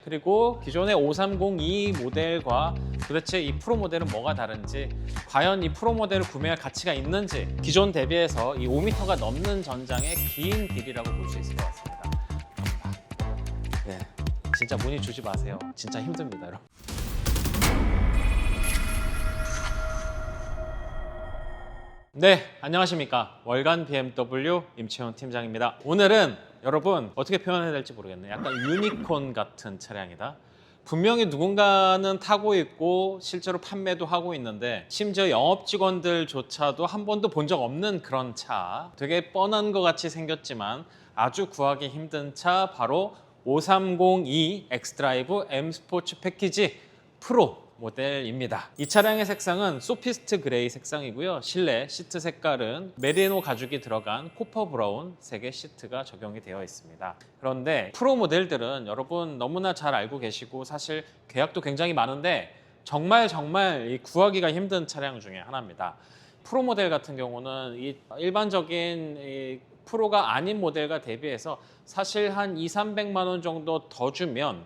그리고 기존의 530E 모델과 도대체 이 프로 모델은 뭐가 다른지, 과연 이 프로 모델을 구매할 가치가 있는지, 기존 대비해서 이 5m가 넘는 전장의 긴 길이라고 볼 수 있을 것 같습니다. 네, 진짜 문의 주지 마세요. 진짜 힘듭니다, 여러분. 네, 안녕하십니까. 월간 BMW 임채훈 팀장입니다. 오늘은 여러분 어떻게 표현해야 될지 모르겠네요. 약간 유니콘 같은 차량이다. 분명히 누군가는 타고 있고 실제로 판매도 하고 있는데 심지어 영업 직원들조차도 한 번도 본 적 없는 그런 차. 되게 뻔한 것 같이 생겼지만 아주 구하기 힘든 차, 바로 530e 엑스드라이브 M 스포츠 패키지 프로 모델입니다. 이 차량의 색상은 소피스트 그레이 색상이고요. 실내 시트 색깔은 메리노 가죽이 들어간 코퍼 브라운 색의 시트가 적용이 되어 있습니다. 그런데 프로 모델들은 여러분 너무나 잘 알고 계시고 사실 계약도 굉장히 많은데 정말 이 구하기가 힘든 차량 중에 하나입니다. 프로 모델 같은 경우는 이 일반적인 이 프로가 아닌 모델과 대비해서 사실 한 200~300만 원 정도 더 주면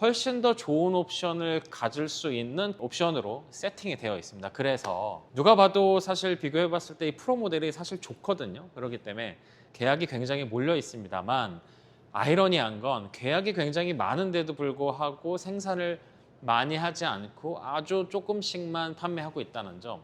훨씬 더 좋은 옵션을 가질 수 있는 옵션으로 세팅이 되어 있습니다. 그래서 누가 봐도 사실 비교해 봤을 때 이 프로 모델이 사실 좋거든요. 그렇기 때문에 계약이 굉장히 몰려 있습니다만, 아이러니한 건 계약이 굉장히 많은데도 불구하고 생산을 많이 하지 않고 아주 조금씩만 판매하고 있다는 점,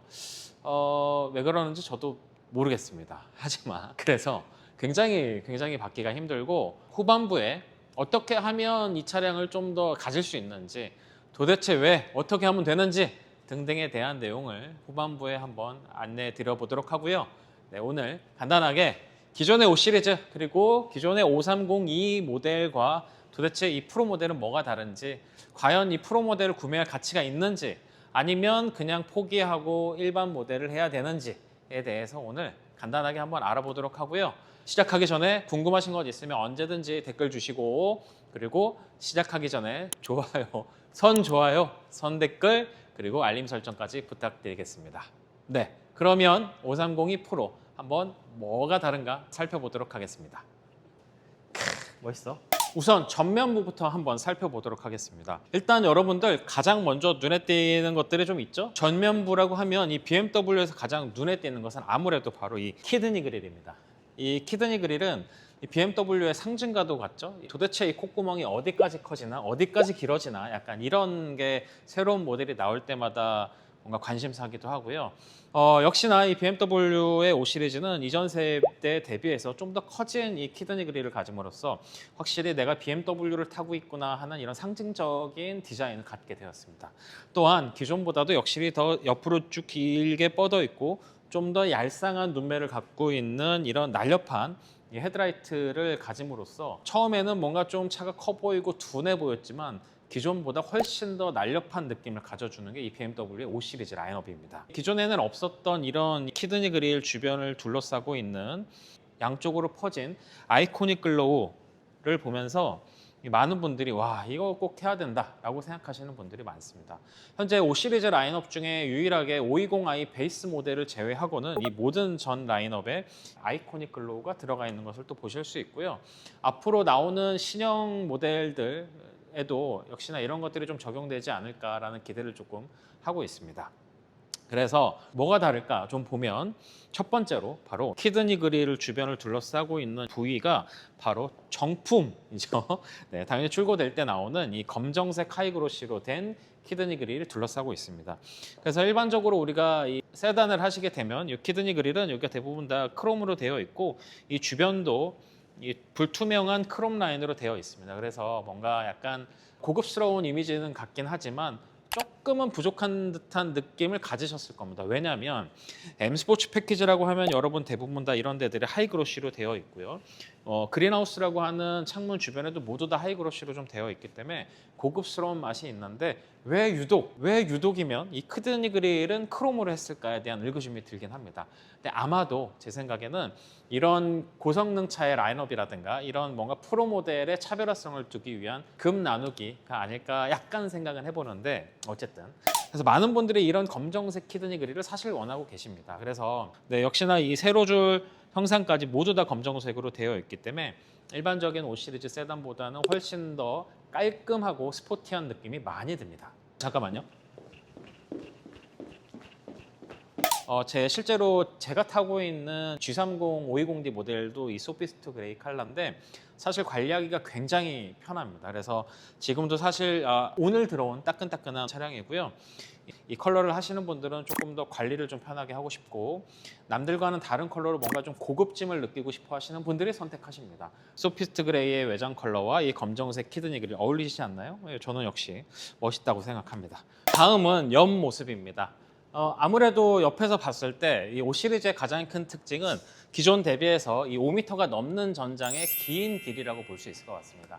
왜 그러는지 저도 모르겠습니다. 하지만 그래서 굉장히 받기가 힘들고, 후반부에 어떻게 하면 이 차량을 좀 더 가질 수 있는지, 도대체 왜 어떻게 하면 되는지 등등에 대한 내용을 후반부에 한번 안내해 드려 보도록 하고요. 네, 오늘 간단하게 기존의 5 시리즈 그리고 기존의 530E 모델과 도대체 이 프로 모델은 뭐가 다른지, 과연 이 프로 모델을 구매할 가치가 있는지 아니면 그냥 포기하고 일반 모델을 해야 되는지에 대해서 오늘 간단하게 한번 알아보도록 하고요. 시작하기 전에 궁금하신 것 있으면 언제든지 댓글 주시고, 그리고 시작하기 전에 좋아요, 선 댓글, 그리고 알림 설정까지 부탁드리겠습니다. 네, 그러면 530E 프로 한번 뭐가 다른가 살펴보도록 하겠습니다. 멋있어. 우선 전면부부터 한번 살펴보도록 하겠습니다. 일단 여러분들 가장 먼저 눈에 띄는 것들이 좀 있죠? 전면부라고 하면 이 BMW에서 가장 눈에 띄는 것은 아무래도 바로 이 키드니 그릴입니다. 이 키드니 그릴은 이 BMW의 상징과도 같죠? 도대체 이 콧구멍이 어디까지 커지나 어디까지 길어지나 약간 이런 게 새로운 모델이 나올 때마다 뭔가 관심사기도 하고요. 역시나 이 BMW의 5 시리즈는 이전 세대 대비해서 좀 더 커진 이 키드니 그릴을 가짐으로써 확실히 내가 BMW를 타고 있구나 하는 이런 상징적인 디자인을 갖게 되었습니다. 또한 기존보다도 역시 더 옆으로 쭉 길게 뻗어 있고 좀 더 얄쌍한 눈매를 갖고 있는 이런 날렵한 이 헤드라이트를 가짐으로써 처음에는 뭔가 좀 차가 커 보이고 둔해 보였지만 기존보다 훨씬 더 날렵한 느낌을 가져주는 게 이 BMW의 5 시리즈 라인업입니다. 기존에는 없었던 이런 키드니 그릴 주변을 둘러싸고 있는 양쪽으로 퍼진 아이코닉 글로우를 보면서 많은 분들이 와, 이거 꼭 해야 된다 라고 생각하시는 분들이 많습니다. 현재 5 시리즈 라인업 중에 유일하게 520i 베이스 모델을 제외하고는 이 모든 전 라인업에 아이코닉 글로우가 들어가 있는 것을 또 보실 수 있고요. 앞으로 나오는 신형 모델들에도 역시나 이런 것들이 좀 적용되지 않을까라는 기대를 조금 하고 있습니다. 그래서 뭐가 다를까 좀 보면, 첫 번째로 바로 키드니 그릴 주변을 둘러싸고 있는 부위가 바로 정품이죠. 네, 당연히 출고될 때 나오는 이 검정색 하이그로시로 된 키드니 그릴을 둘러싸고 있습니다. 그래서 일반적으로 우리가 이 세단을 하시게 되면 이 키드니 그릴은 여기가 대부분 다 크롬으로 되어 있고, 이 주변도 이 불투명한 크롬 라인으로 되어 있습니다. 그래서 뭔가 약간 고급스러운 이미지는 같긴 하지만 조금은 부족한 듯한 느낌을 가지셨을 겁니다. 왜냐하면 M 스포츠 패키지라고 하면 여러분 대부분 다 이런 데들이 하이그로시로 되어 있고요. 그린하우스라고 하는 창문 주변에도 모두 다 하이그로시로 좀 되어 있기 때문에 고급스러운 맛이 있는데, 왜 유독이면 이 키드니 그릴은 크롬으로 했을까에 대한 의구심이 들긴 합니다. 근데 아마도 제 생각에는 이런 고성능 차의 라인업이라든가 이런 뭔가 프로 모델의 차별화성을 두기 위한 급 나누기가 아닐까 약간 생각은 해보는데, 어쨌든 그래서 많은 분들이 이런 검정색 키드니 그릴을 사실 원하고 계십니다. 그래서 네, 역시나 이 세로줄 형상까지 모두 다 검정색으로 되어 있기 때문에 일반적인 5 시리즈 세단보다는 훨씬 더 깔끔하고 스포티한 느낌이 많이 듭니다. 잠깐만요. 실제로 제가 타고 있는 G30 520D 모델도 이 소피스트 그레이 컬러인데 사실 관리하기가 굉장히 편합니다. 그래서 지금도 사실 오늘 들어온 따끈따끈한 차량이고요. 이 컬러를 하시는 분들은 조금 더 관리를 좀 편하게 하고 싶고 남들과는 다른 컬러로 뭔가 좀 고급짐을 느끼고 싶어 하시는 분들이 선택하십니다. 소피스트 그레이의 외장 컬러와 이 검정색 키드니 그릴 어울리시지 않나요? 저는 역시 멋있다고 생각합니다. 다음은 옆 모습입니다. 아무래도 옆에서 봤을 때 이 5 시리즈의 가장 큰 특징은 기존 대비해서 이 5m가 넘는 전장의 긴 길이라고 볼 수 있을 것 같습니다.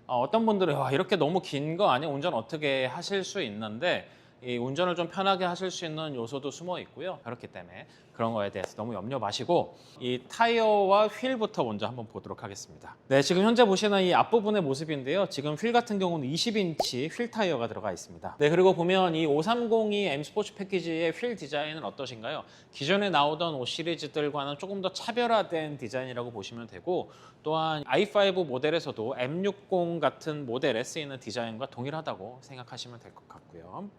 어떤 분들은 와, 이렇게 너무 긴 거 아니야? 운전 어떻게 하실 수 있는데 이 운전을 좀 편하게 하실 수 있는 요소도 숨어 있고요. 그렇기 때문에 그런 거에 대해서 너무 염려 마시고 이 타이어와 휠부터 먼저 한번 보도록 하겠습니다. 네, 지금 현재 보시는 이 앞부분의 모습인데요. 지금 휠 같은 경우는 20인치 휠 타이어가 들어가 있습니다. 네, 그리고 보면 이 530이 M 스포츠 패키지의 휠 디자인은 어떠신가요? 기존에 나오던 5 시리즈들과는 조금 더 차별화된 디자인이라고 보시면 되고 또한 i5 모델에서도 M60 같은 모델에 쓰이는 디자인과 동일하다고 생각하시면 될 것 같고요.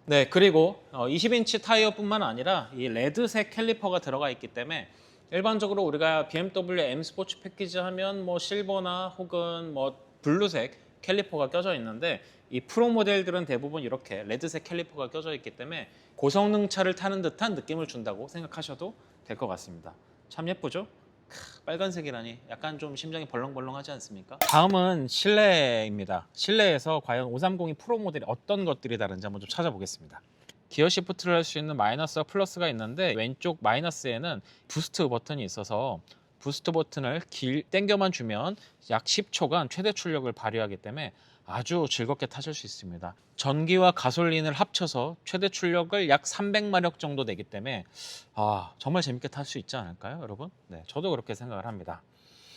네, 그리고 20인치 타이어뿐만 아니라 이 레드색 캘리퍼가 들어가 있기 때문에 일반적으로 우리가 BMW M 스포츠 패키지 하면 뭐 실버나 혹은 뭐 블루색 캘리퍼가 껴져 있는데 이 프로 모델들은 대부분 이렇게 레드색 캘리퍼가 껴져 있기 때문에 고성능 차를 타는 듯한 느낌을 준다고 생각하셔도 될 것 같습니다. 참 예쁘죠? 빨간색이라니 약간 좀 심장이 벌렁벌렁하지 않습니까? 다음은 실내입니다. 실내에서 과연 530이 프로 모델이 어떤 것들이 다른지 한번 좀 찾아보겠습니다. 기어 시프트를 할 수 있는 마이너스와 플러스가 있는데 왼쪽 마이너스에는 부스트 버튼이 있어서 부스트 버튼을 당겨만 주면 약 10초간 최대 출력을 발휘하기 때문에 아주 즐겁게 타실 수 있습니다. 전기와 가솔린을 합쳐서 최대 출력을 약 300마력 정도 내기 때문에 정말 재밌게 탈 수 있지 않을까요, 여러분? 네, 저도 그렇게 생각을 합니다.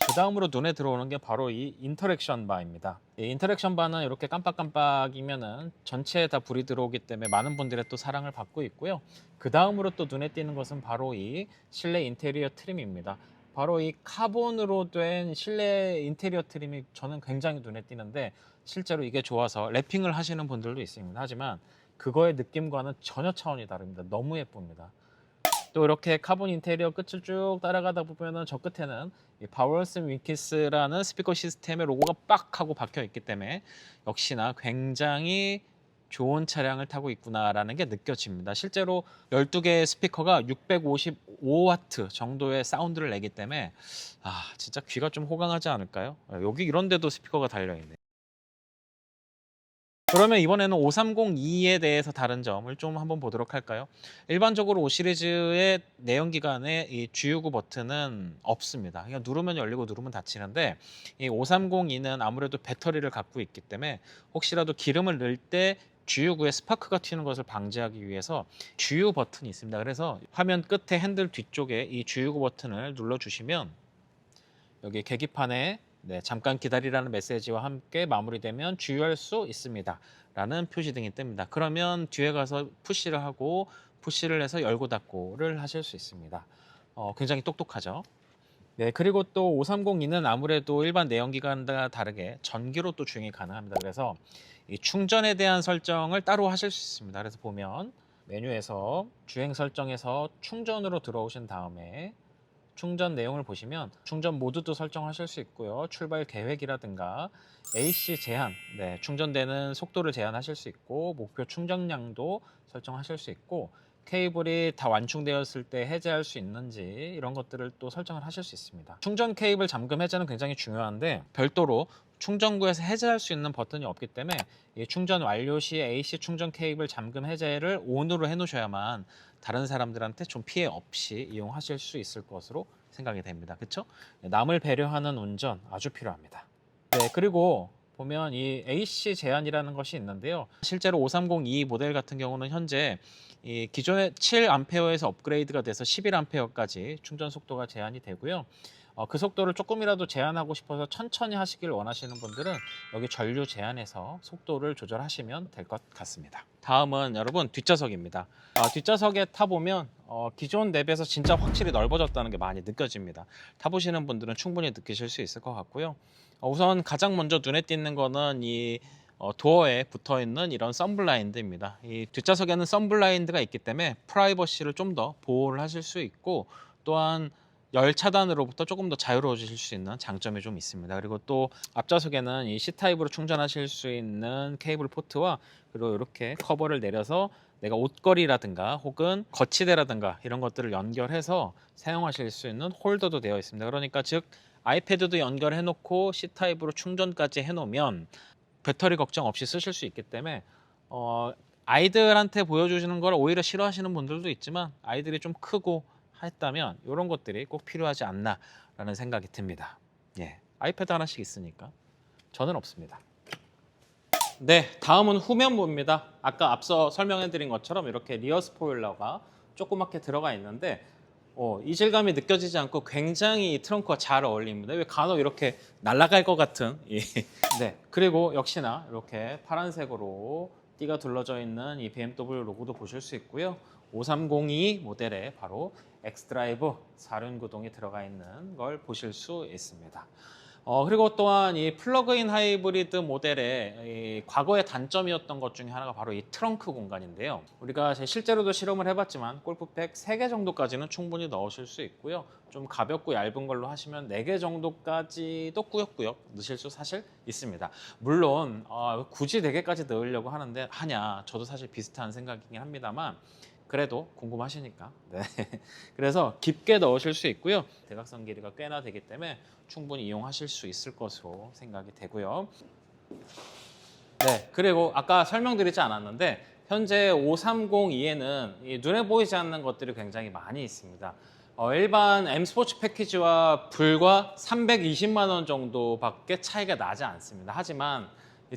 그 다음으로 눈에 들어오는 게 바로 이 인터랙션 바입니다. 이 인터랙션 바는 이렇게 깜빡깜빡이면은 전체에 다 불이 들어오기 때문에 많은 분들의 또 사랑을 받고 있고요. 그 다음으로 또 눈에 띄는 것은 바로 이 실내 인테리어 트림입니다. 바로 이 카본으로 된 실내 인테리어 트림이 저는 굉장히 눈에 띄는데 실제로 이게 좋아서 랩핑을 하시는 분들도 있습니다. 하지만 그거의 느낌과는 전혀 차원이 다릅니다. 너무 예쁩니다. 또 이렇게 카본 인테리어 끝을 쭉 따라가다 보면은 저 끝에는 이 바우어스 윈키스라는 스피커 시스템의 로고가 빡 하고 박혀 있기 때문에 역시나 굉장히 좋은 차량을 타고 있구나라는 게 느껴집니다. 실제로 12개의 스피커가 655와트 정도의 사운드를 내기 때문에 진짜 귀가 좀 호강하지 않을까요? 여기 이런 데도 스피커가 달려있네. 그러면 이번에는 530E에 대해서 다른 점을 좀 한번 보도록 할까요? 일반적으로 5 시리즈의 내연기관에 이 G69 버튼은 없습니다. 그냥 누르면 열리고 누르면 닫히는데 이 530E는 아무래도 배터리를 갖고 있기 때문에 혹시라도 기름을 넣을 때 G69에 스파크가 튀는 것을 방지하기 위해서 G6 버튼이 있습니다. 그래서 화면 끝에 핸들 뒤쪽에 이 G69 버튼을 눌러주시면 여기 계기판에 잠깐 기다리라는 메시지와 함께 마무리되면 주유할 수 있습니다 라는 표시등이 뜹니다. 그러면 뒤에 가서 푸시를 하고 푸시를 해서 열고 닫고를 하실 수 있습니다. 굉장히 똑똑하죠. 네, 그리고 또 530E는 아무래도 일반 내연기관과 다르게 전기로 또 주행이 가능합니다. 그래서 이 충전에 대한 설정을 따로 하실 수 있습니다. 그래서 보면 메뉴에서 주행 설정에서 충전으로 들어오신 다음에 충전 내용을 보시면 충전 모드도 설정하실 수 있고요. 출발 계획이라든가 AC 제한, 충전되는 속도를 제한하실 수 있고 목표 충전량도 설정하실 수 있고 케이블이 다 완충되었을 때 해제할 수 있는지 이런 것들을 또 설정을 하실 수 있습니다. 충전 케이블 잠금 해제는 굉장히 중요한데 별도로 충전구에서 해제할 수 있는 버튼이 없기 때문에 이 충전 완료 시 AC 충전 케이블 잠금 해제를 ON으로 해놓으셔야만 다른 사람들한테 좀 피해 없이 이용하실 수 있을 것으로 생각이 됩니다. 그렇죠? 남을 배려하는 운전 아주 필요합니다. 네, 그리고 보면 이 AC 제한이라는 것이 있는데요. 실제로 530E 모델 같은 경우는 현재 이 기존의 7A에서 업그레이드가 돼서 11A까지 충전 속도가 제한이 되고요. 그 속도를 조금이라도 제한하고 싶어서 천천히 하시길 원하시는 분들은 여기 전류 제한에서 속도를 조절하시면 될 것 같습니다. 다음은 여러분 뒷좌석입니다. 뒷좌석에 타보면 기존 대비해서 진짜 확실히 넓어졌다는 게 많이 느껴집니다. 타보시는 분들은 충분히 느끼실 수 있을 것 같고요. 우선 가장 먼저 눈에 띄는 거는 이 도어에 붙어 있는 이런 선블라인드입니다. 이 뒷좌석에는 선블라인드가 있기 때문에 프라이버시를 좀 더 보호를 하실 수 있고, 또한 열 차단으로부터 조금 더 자유로워지실 수 있는 장점이 좀 있습니다. 그리고 또 앞좌석에는 이 C타입으로 충전하실 수 있는 케이블 포트와, 그리고 이렇게 커버를 내려서 내가 옷걸이라든가 혹은 거치대라든가 이런 것들을 연결해서 사용하실 수 있는 홀더도 되어 있습니다. 그러니까 즉 아이패드도 연결해 놓고 C타입으로 충전까지 해 놓으면 배터리 걱정 없이 쓰실 수 있기 때문에 아이들한테 보여주시는 걸 오히려 싫어하시는 분들도 있지만, 아이들이 좀 크고 했다면 이런 것들이 꼭 필요하지 않나라는 생각이 듭니다. 예, 아이패드 하나씩 있으니까 저는 없습니다. 네, 다음은 후면부입니다. 아까 앞서 설명해드린 것처럼 이렇게 리어 스포일러가 조그맣게 들어가 있는데 이질감이 느껴지지 않고 굉장히 트렁크와 잘 어울립니다. 왜 간혹 이렇게 날아갈 것 같은 네, 그리고 역시나 이렇게 파란색으로 띠가 둘러져 있는 이 BMW 로고도 보실 수 있고요. 5302 모델에 바로 엑스드라이브 4륜 구동이 들어가 있는 걸 보실 수 있습니다. 그리고 또한 이 플러그인 하이브리드 모델의 이 과거의 단점이었던 것 중에 하나가 바로 이 트렁크 공간인데요. 우리가 실제로도 실험을 해봤지만 골프백 3개 정도까지는 충분히 넣으실 수 있고요. 좀 가볍고 얇은 걸로 하시면 4개 정도까지도 꾸역꾸역 넣으실 수 사실 있습니다. 물론 굳이 4개까지 넣으려고 하냐, 저도 사실 비슷한 생각이긴 합니다만, 그래도 궁금하시니까. 네. 그래서 깊게 넣으실 수 있고요. 대각선 길이가 꽤나 되기 때문에 충분히 이용하실 수 있을 것으로 생각이 되고요. 네, 그리고 아까 설명드리지 않았는데 현재 5302에는 눈에 보이지 않는 것들이 굉장히 많이 있습니다. 일반 M 스포츠 패키지와 불과 320만 원 정도밖에 차이가 나지 않습니다. 하지만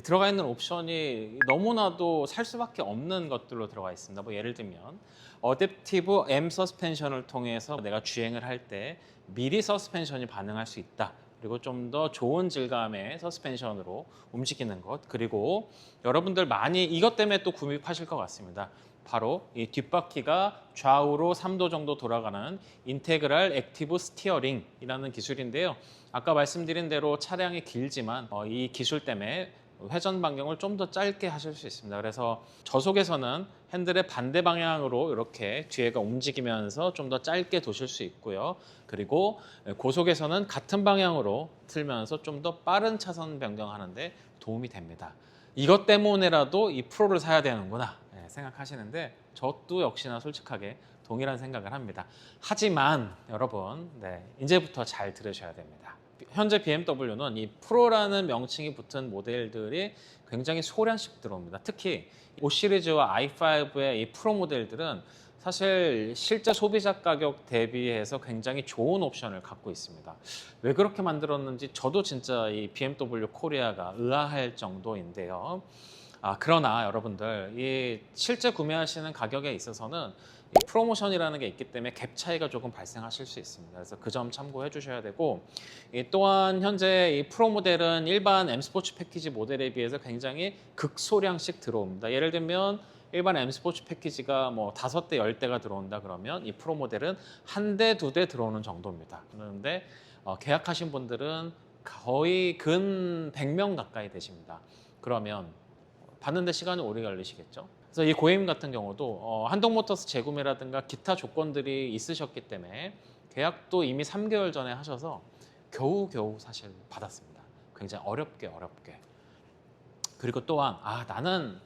들어가 있는 옵션이 너무나도 살 수밖에 없는 것들로 들어가 있습니다. 뭐 예를 들면 어댑티브 M 서스펜션을 통해서 내가 주행을 할 때 미리 서스펜션이 반응할 수 있다. 그리고 좀 더 좋은 질감의 서스펜션으로 움직이는 것. 그리고 여러분들 많이 이것 때문에 또 구입하실 것 같습니다. 바로 이 뒷바퀴가 좌우로 3도 정도 돌아가는 인테그랄 액티브 스티어링이라는 기술인데요. 아까 말씀드린 대로 차량이 길지만 이 기술 때문에 회전 반경을 좀 더 짧게 하실 수 있습니다. 그래서 저속에서는 핸들의 반대 방향으로 이렇게 뒤에가 움직이면서 좀 더 짧게 도실 수 있고요. 그리고 고속에서는 같은 방향으로 틀면서 좀 더 빠른 차선 변경하는데 도움이 됩니다. 이것 때문에라도 이 프로를 사야 되는구나 생각하시는데, 저도 역시나 솔직하게 동일한 생각을 합니다. 하지만 여러분, 이제부터 잘 들으셔야 됩니다. 현재 BMW는 이 프로라는 명칭이 붙은 모델들이 굉장히 소량씩 들어옵니다. 특히 5 시리즈와 i5의 이 프로 모델들은 사실 실제 소비자 가격 대비해서 굉장히 좋은 옵션을 갖고 있습니다. 왜 그렇게 만들었는지 저도 진짜 이 BMW 코리아가 의아할 정도인데요. 그러나 여러분들, 이 실제 구매하시는 가격에 있어서는 이 프로모션이라는 게 있기 때문에 갭 차이가 조금 발생하실 수 있습니다. 그래서 그 점 참고해 주셔야 되고, 또한 현재 이 프로 모델은 일반 M 스포츠 패키지 모델에 비해서 굉장히 극소량씩 들어옵니다. 예를 들면 일반 M 스포츠 패키지가 뭐 5대, 10대가 들어온다 그러면 이 프로 모델은 1대, 2대 들어오는 정도입니다. 그런데 계약하신 분들은 거의 근 100명 가까이 되십니다. 그러면 받는데 시간이 오래 걸리시겠죠. 그래서 이 고객님 같은 경우도 한동모터스 재구매라든가 기타 조건들이 있으셨기 때문에 계약도 이미 3개월 전에 하셔서 겨우겨우 사실 받았습니다. 굉장히 어렵게. 그리고 또한 나는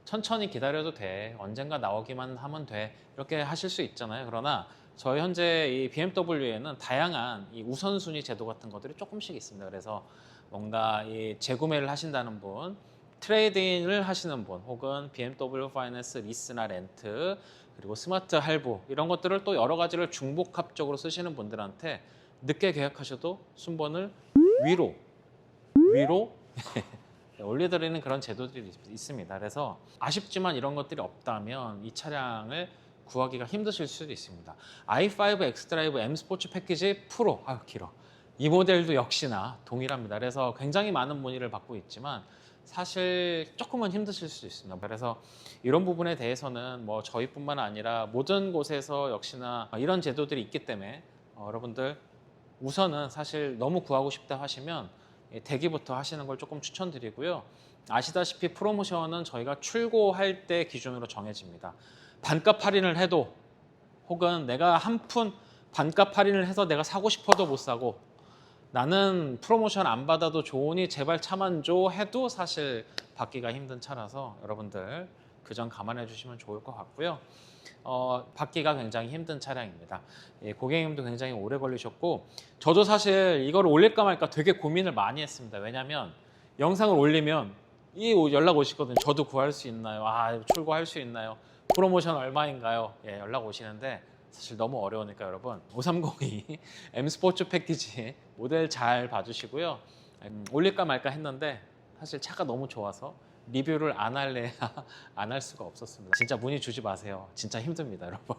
천천히 기다려도 돼, 언젠가 나오기만 하면 돼, 이렇게 하실 수 있잖아요. 그러나 저희 현재 이 BMW에는 다양한 이 우선순위 제도 같은 것들이 조금씩 있습니다. 그래서 뭔가 이 재구매를 하신다는 분, 트레이드인을 하시는 분, 혹은 BMW 파이낸스 리스나 렌트, 그리고 스마트 할부, 이런 것들을 또 여러 가지를 중복합적으로 쓰시는 분들한테 늦게 계약하셔도 순번을 위로 올려드리는 그런 제도들이 있습니다. 그래서 아쉽지만 이런 것들이 없다면 이 차량을 구하기가 힘드실 수도 있습니다. i5 엑스드라이브 M 스포츠 패키지 프로, 길어. 이 모델도 역시나 동일합니다. 그래서 굉장히 많은 문의를 받고 있지만 사실 조금은 힘드실 수 있습니다. 그래서 이런 부분에 대해서는 뭐 저희뿐만 아니라 모든 곳에서 역시나 이런 제도들이 있기 때문에 여러분들 우선은 사실 너무 구하고 싶다 하시면 대기부터 하시는 걸 조금 추천드리고요. 아시다시피 프로모션은 저희가 출고할 때 기준으로 정해집니다. 반값 할인을 해도 혹은 내가 한 푼 반값 할인을 해서 내가 사고 싶어도 못 사고 나는 프로모션 안 받아도 좋으니 제발 차만 줘 해도 사실 받기가 힘든 차라서 여러분들 그 점 감안해 주시면 좋을 것 같고요. 받기가 굉장히 힘든 차량입니다. 고객님도 굉장히 오래 걸리셨고 저도 사실 이걸 올릴까 말까 되게 고민을 많이 했습니다. 왜냐하면 영상을 올리면 연락 오시거든요. 저도 구할 수 있나요? 출고할 수 있나요? 프로모션 얼마인가요? 연락 오시는데 사실 너무 어려우니까 여러분 5302 M 스포츠 패키지 모델 잘 봐주시고요. 올릴까 말까 했는데 사실 차가 너무 좋아서 리뷰를 안 할래야 안 할 수가 없었습니다. 진짜 문의 주지 마세요. 진짜 힘듭니다, 여러분.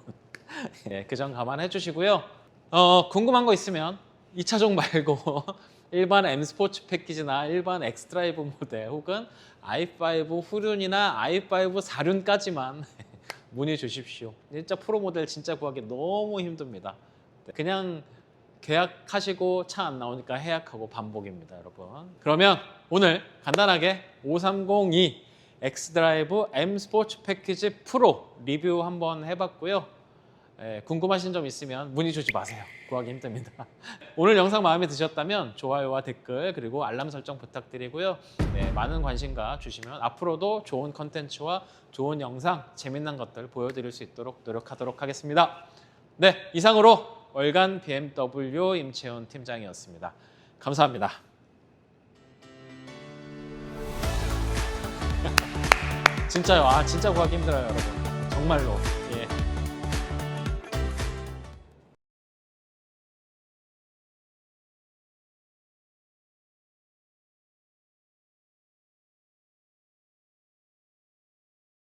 그 점 감안해 주시고요. 궁금한 거 있으면 2차종 말고 일반 M 스포츠 패키지나 일반 엑스드라이브 모델 혹은 i5 후륜이나 i5 사륜까지만 문의 주십시오. 진짜 프로 모델 진짜 구하기 너무 힘듭니다. 그냥 계약하시고 차 안 나오니까 해약하고 반복입니다, 여러분. 그러면 오늘 간단하게 5302 엑스드라이브 M 스포츠 패키지 프로 리뷰 한번 해봤고요. 궁금하신 점 있으면 문의 주지 마세요. 구하기 힘듭니다. 오늘 영상 마음에 드셨다면 좋아요와 댓글 그리고 알람 설정 부탁드리고요. 많은 관심과 주시면 앞으로도 좋은 컨텐츠와 좋은 영상, 재밌는 것들 보여드릴 수 있도록 노력하도록 하겠습니다. 이상으로 월간 BMW 임채훈 팀장이었습니다. 감사합니다. 진짜요. 진짜 구하기 힘들어요, 여러분. 정말로.